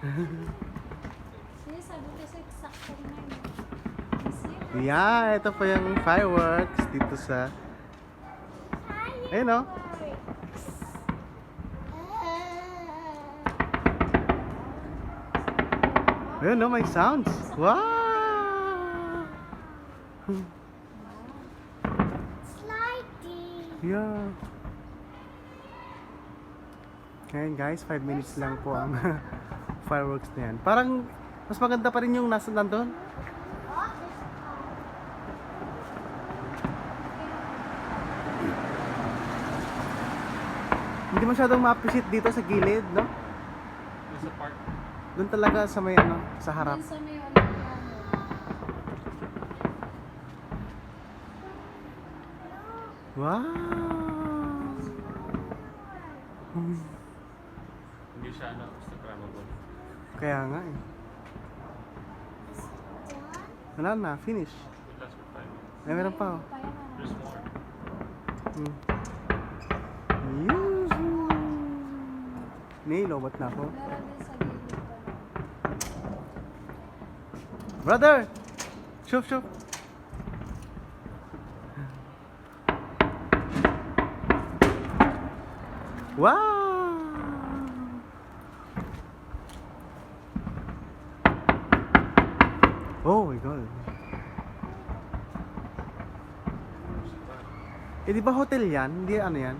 Sabi kasi sakto na yun. Yeah, ito po yung fireworks dito sa... Ayun o. Ayun o, may sounds. Wow! Sliding. Yeah. Ngayon guys, 5 minutes lang po ang fireworks na yan. Parang mas maganda pa rin yung nasa nandun. Hindi masyadong ma-appreciate dito sa gilid, no? Sa park. Doon talaga sa may ano, sa harap. Sa may Wow! Hindi siya Instagrammable. Kaya nga eh. Wala na, finish. It lasts for 5 minutes. Ay, meron pa oh. There's more. Yuhu! Nilobot na ako. Meron din sa gilid pa. Brother! Shuf, shuf! Wow! Oh my God! Eh, di ba hotel yan? Hindi ano yan?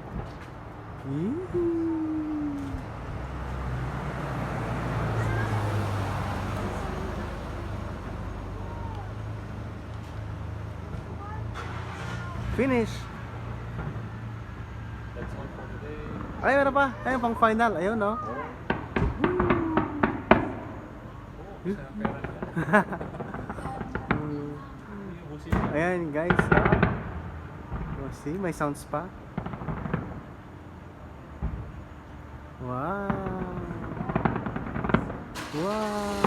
Finish! That's all for today. Ay, meron pa! Ayun, pang final. Ayun, no? Isa ang pera nila. Ubusin niya. Ayan, guys. Oh, see? May sounds pa. Wow! Wow!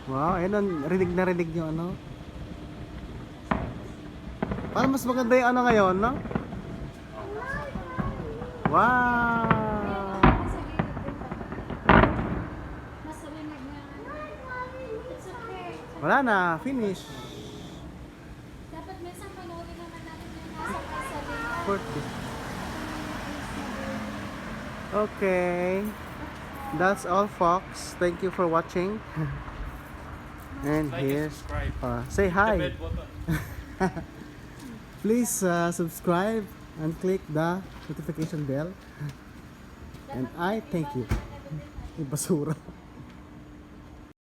Wow, ayun, rinig na rinig yung ano. Parang mas maganda yung ano ngayon, no? Wow! Sa gilid din pa. Mas rinig na. It's okay. Wala na, finish. Dapat minsan panoorin naman natin yung nasa kasalingan. 40. Okay. That's all, folks. Thank you for watching. And Like and here's subscribe. say The hi. bell button. Please subscribe and click the notification bell. And I thank you. May basura.